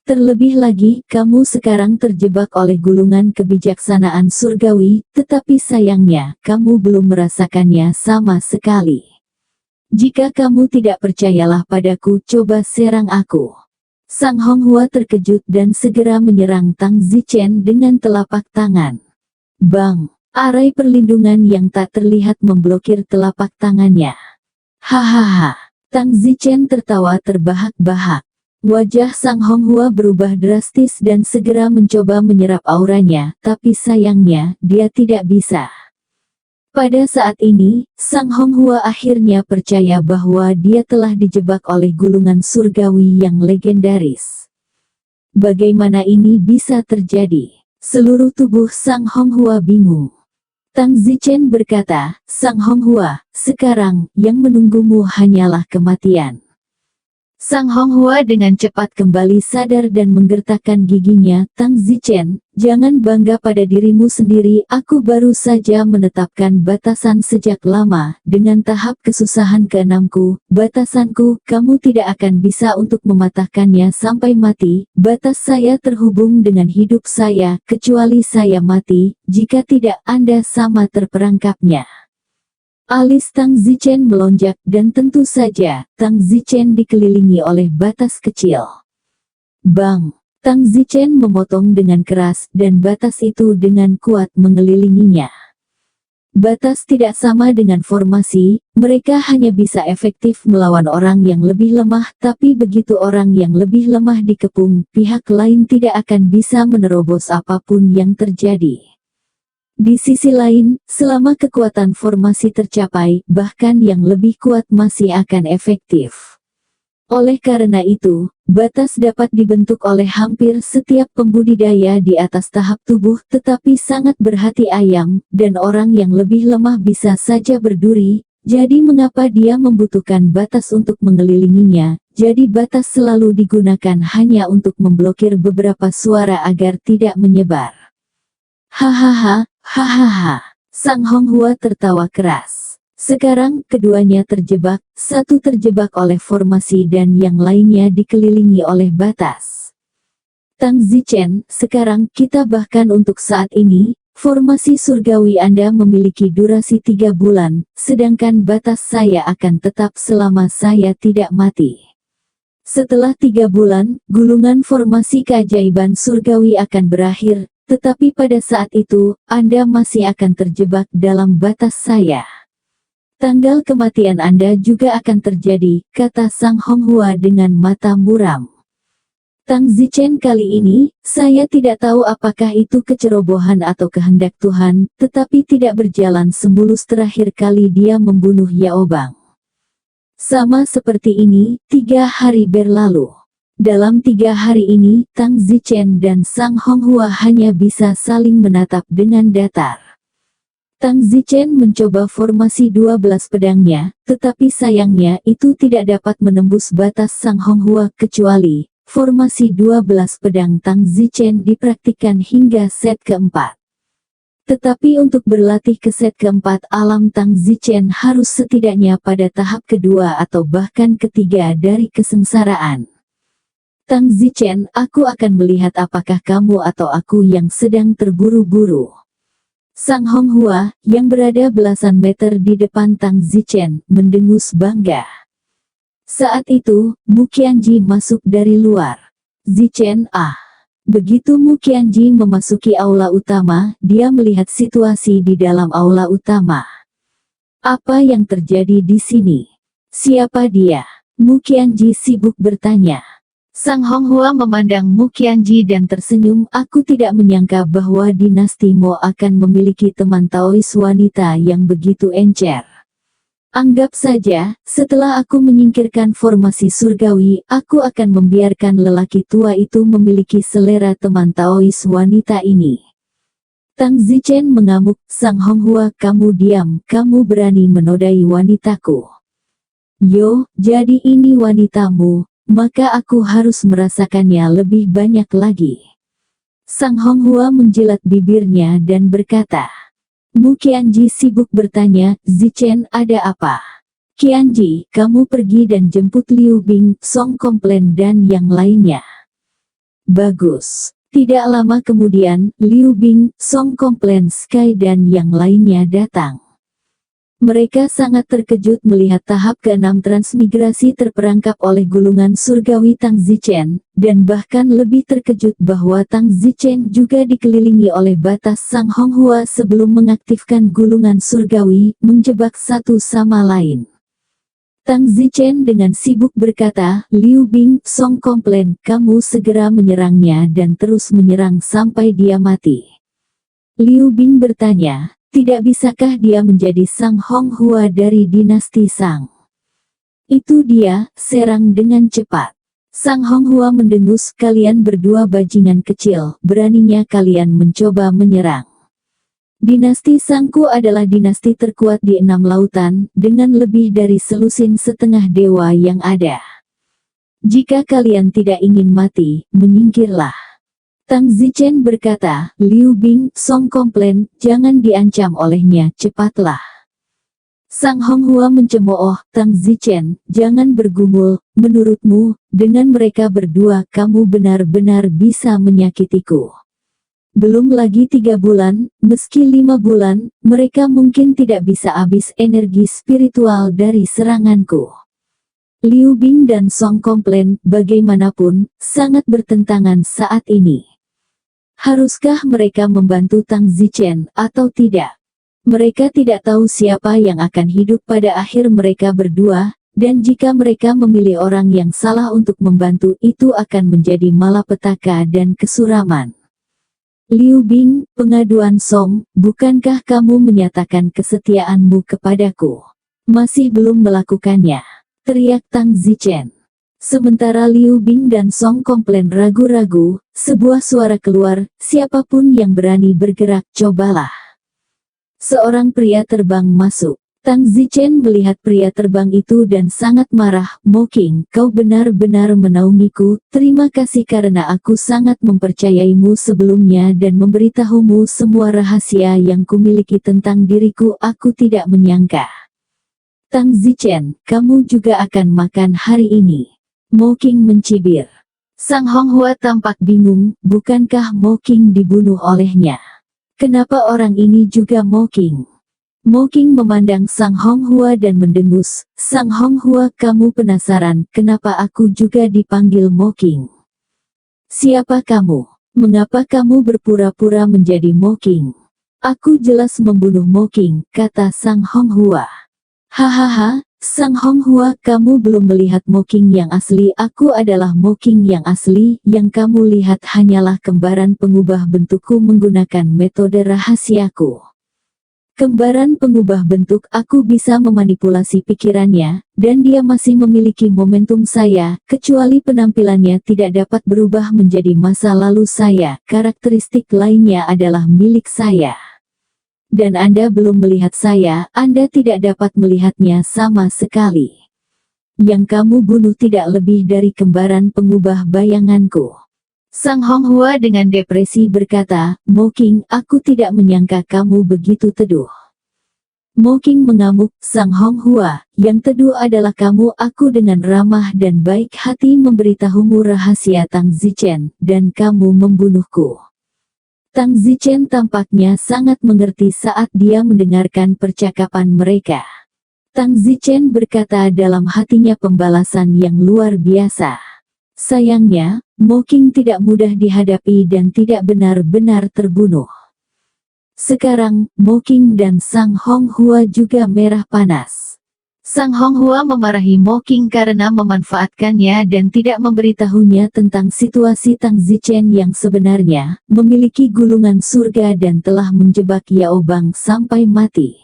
Terlebih lagi, kamu sekarang terjebak oleh gulungan kebijaksanaan surgawi, tetapi sayangnya, kamu belum merasakannya sama sekali. Jika kamu tidak percayalah padaku, coba serang aku. Sang Honghua terkejut dan segera menyerang Tang Zichen dengan telapak tangan. Bang! Arai perlindungan yang tak terlihat memblokir telapak tangannya. Hahaha! Tang Zichen tertawa terbahak-bahak. Wajah Sang Honghua berubah drastis dan segera mencoba menyerap auranya, tapi sayangnya, dia tidak bisa. Pada saat ini, Sang Honghua akhirnya percaya bahwa dia telah dijebak oleh gulungan surgawi yang legendaris. Bagaimana ini bisa terjadi? Seluruh tubuh Sang Honghua bingung. Tang Zichen berkata, Sang Honghua, sekarang, yang menunggumu hanyalah kematian. Sang Honghua dengan cepat kembali sadar dan menggertakkan giginya. Tang Zichen, jangan bangga pada dirimu sendiri. Aku baru saja menetapkan batasan sejak lama. Dengan tahap kesusahan keenamku, batasanku, kamu tidak akan bisa untuk mematahkannya sampai mati. Batas saya terhubung dengan hidup saya, kecuali saya mati. Jika tidak, Anda sama terperangkapnya. Alis Tang Zichen melonjak dan tentu saja, Tang Zichen dikelilingi oleh batas kecil. Bang! Tang Zichen memotong dengan keras dan batas itu dengan kuat mengelilinginya. Batas tidak sama dengan formasi, mereka hanya bisa efektif melawan orang yang lebih lemah, tapi begitu orang yang lebih lemah dikepung, pihak lain tidak akan bisa menerobos apapun yang terjadi. Di sisi lain, selama kekuatan formasi tercapai, bahkan yang lebih kuat masih akan efektif. Oleh karena itu, batas dapat dibentuk oleh hampir setiap pembudidaya di atas tahap tubuh, tetapi sangat berhati ayam, dan orang yang lebih lemah bisa saja berduri. Jadi mengapa dia membutuhkan batas untuk mengelilinginya? Jadi batas selalu digunakan hanya untuk memblokir beberapa suara agar tidak menyebar. Hahaha. Hahaha, Sang Honghua tertawa keras. Sekarang keduanya terjebak, satu terjebak oleh formasi dan yang lainnya dikelilingi oleh batas. Tang Zichen, sekarang kita bahkan untuk saat ini, formasi surgawi Anda memiliki durasi 3 bulan, sedangkan batas saya akan tetap selama saya tidak mati. Setelah 3 bulan, gulungan formasi keajaiban surgawi akan berakhir. Tetapi pada saat itu, Anda masih akan terjebak dalam batas saya. Tanggal kematian Anda juga akan terjadi, kata Sang Honghua dengan mata muram. Tang Zichen, kali ini, saya tidak tahu apakah itu kecerobohan atau kehendak Tuhan, tetapi tidak berjalan semulus terakhir kali dia membunuh Yao Bang. Sama seperti ini, 3 hari berlalu. Dalam 3 hari ini, Tang Zichen dan Sang Honghua hanya bisa saling menatap dengan datar. Tang Zichen mencoba formasi 12 pedangnya, tetapi sayangnya itu tidak dapat menembus batas Sang Honghua kecuali formasi 12 pedang Tang Zichen dipraktikkan hingga set keempat. Tetapi untuk berlatih ke set keempat, alam Tang Zichen harus setidaknya pada tahap kedua atau bahkan ketiga dari kesengsaraan. Tang Zichen, aku akan melihat apakah kamu atau aku yang sedang terburu-buru. Sang Honghua, yang berada belasan meter di depan Tang Zichen, mendengus bangga. Saat itu, Mu Qianji masuk dari luar. Zichen, Begitu Mu Qianji memasuki aula utama, dia melihat situasi di dalam aula utama. Apa yang terjadi di sini? Siapa dia? Mu Qianji sibuk bertanya. Sang Honghua memandang Mu Qianji dan tersenyum. Aku tidak menyangka bahwa dinasti Mo akan memiliki teman Taois wanita yang begitu encer. Anggap saja, setelah aku menyingkirkan formasi surgawi, aku akan membiarkan lelaki tua itu memiliki selera teman Taois wanita ini. Tang Zichen mengamuk. Sang Honghua, kamu diam, kamu berani menodai wanitaku. Yo, jadi ini wanitamu. Maka aku harus merasakannya lebih banyak lagi. Sang Honghua menjilat bibirnya dan berkata. Mu Qianji sibuk bertanya, Zichen, ada apa? Qianji, kamu pergi dan jemput Liu Bing, Song Komplen dan yang lainnya. Bagus. Tidak lama kemudian, Liu Bing, Song Komplen, Sky dan yang lainnya datang. Mereka sangat terkejut melihat tahap ke-6 transmigrasi terperangkap oleh gulungan surgawi Tang Zichen, dan bahkan lebih terkejut bahwa Tang Zichen juga dikelilingi oleh batas Sang Honghua sebelum mengaktifkan gulungan surgawi, menjebak satu sama lain. Tang Zichen dengan sibuk berkata, Liu Bing, Song Komplen, kamu segera menyerangnya dan terus menyerang sampai dia mati. Liu Bing bertanya, tidak bisakah dia menjadi Sang Honghua dari dinasti Sang? Itu dia, serang dengan cepat. Sang Honghua mendengus, kalian berdua bajingan kecil, beraninya kalian mencoba menyerang. Dinasti Sangku adalah dinasti terkuat di 6 lautan, dengan lebih dari selusin setengah dewa yang ada. Jika kalian tidak ingin mati, menyingkirlah. Tang Zichen berkata, Liu Bing, Song komplain, jangan diancam olehnya, cepatlah. Sang Honghua mencemooh, Tang Zichen, jangan bergumul, menurutmu, dengan mereka berdua kamu benar-benar bisa menyakitiku. Belum lagi 3 bulan, meski 5 bulan, mereka mungkin tidak bisa habis energi spiritual dari seranganku. Liu Bing dan Song komplain, bagaimanapun, sangat bertentangan saat ini. Haruskah mereka membantu Tang Zichen atau tidak? Mereka tidak tahu siapa yang akan hidup pada akhir mereka berdua, dan jika mereka memilih orang yang salah untuk membantu itu akan menjadi malapetaka dan kesuraman. Liu Bing, pengaduan Song, bukankah kamu menyatakan kesetiaanmu kepadaku? Masih belum melakukannya, teriak Tang Zichen. Sementara Liu Bing dan Song komplain ragu-ragu, sebuah suara keluar, siapapun yang berani bergerak cobalah. Seorang pria terbang masuk. Tang Zichen melihat pria terbang itu dan sangat marah, Mo King, kau benar-benar menaungiku, terima kasih karena aku sangat mempercayaimu sebelumnya dan memberitahumu semua rahasia yang kumiliki tentang diriku, aku tidak menyangka. Tang Zichen, kamu juga akan makan hari ini. Mo King mencibir. Sang Honghua tampak bingung, bukankah Mo King dibunuh olehnya? Kenapa orang ini juga Mo King? Mo King memandang Sang Honghua dan mendengus, Sang Honghua kamu penasaran kenapa aku juga dipanggil Mo King? Siapa kamu? Mengapa kamu berpura-pura menjadi Mo King? Aku jelas membunuh Mo King, kata Sang Honghua. Hahaha, Sang Honghua, kamu belum melihat Mo King yang asli. Aku adalah Mo King yang asli, yang kamu lihat hanyalah kembaran pengubah bentukku menggunakan metode rahasiaku. Kembaran pengubah bentuk, aku bisa memanipulasi pikirannya, dan dia masih memiliki momentum saya, kecuali penampilannya tidak dapat berubah menjadi masa lalu saya, karakteristik lainnya adalah milik saya. Dan Anda belum melihat saya, Anda tidak dapat melihatnya sama sekali. Yang kamu bunuh tidak lebih dari kembaran pengubah bayanganku. Sang Honghua dengan depresi berkata, Mo King, aku tidak menyangka kamu begitu teduh. Mo King mengamuk, Sang Honghua, yang teduh adalah kamu. Aku dengan ramah dan baik hati memberitahumu rahasia Tang Zichen, dan kamu membunuhku. Tang Zichen tampaknya sangat mengerti saat dia mendengarkan percakapan mereka. Tang Zichen berkata dalam hatinya pembalasan yang luar biasa. Sayangnya, Mo King tidak mudah dihadapi dan tidak benar-benar terbunuh. Sekarang, Mo King dan Sang Honghua juga merah panas. Sang Honghua memarahi Mo King karena memanfaatkannya dan tidak memberitahunya tentang situasi Tang Zichen yang sebenarnya, memiliki gulungan surga dan telah menjebak Yao Bang sampai mati.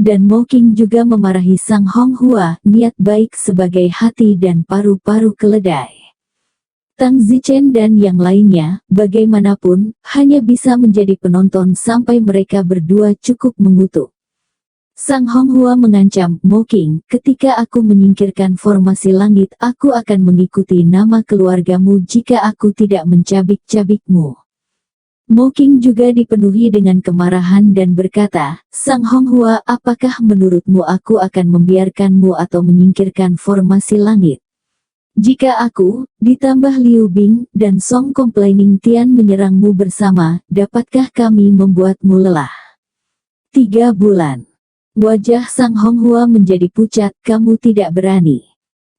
Dan Mo King juga memarahi Sang Honghua, niat baik sebagai hati dan paru-paru keledai. Tang Zichen dan yang lainnya, bagaimanapun, hanya bisa menjadi penonton sampai mereka berdua cukup mengutuk. Sang Honghua mengancam, Mo King, ketika aku menyingkirkan formasi langit, aku akan mengikuti nama keluargamu jika aku tidak mencabik-cabikmu. Mo King juga dipenuhi dengan kemarahan dan berkata, Sang Honghua, apakah menurutmu aku akan membiarkanmu atau menyingkirkan formasi langit? Jika aku, ditambah Liu Bing, dan Song Complaining Tian menyerangmu bersama, dapatkah kami membuatmu lelah? 3 bulan. Wajah Sang Honghua menjadi pucat, kamu tidak berani.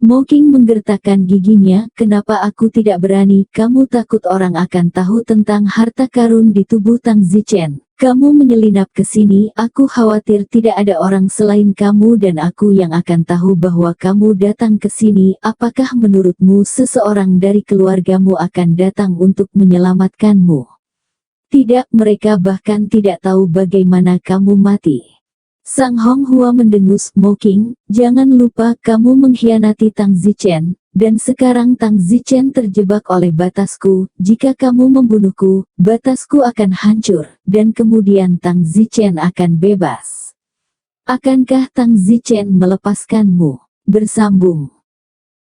Mo King menggertakkan giginya, kenapa aku tidak berani? Kamu takut orang akan tahu tentang harta karun di tubuh Tang Zichen. Kamu menyelinap ke sini, aku khawatir tidak ada orang selain kamu dan aku yang akan tahu bahwa kamu datang ke sini. Apakah menurutmu seseorang dari keluargamu akan datang untuk menyelamatkanmu? Tidak, mereka bahkan tidak tahu bagaimana kamu mati. Sang Honghua mendengus, Mo King, jangan lupa kamu mengkhianati Tang Zichen, dan sekarang Tang Zichen terjebak oleh batasku. Jika kamu membunuhku, batasku akan hancur, dan kemudian Tang Zichen akan bebas. Akankah Tang Zichen melepaskanmu? Bersambung.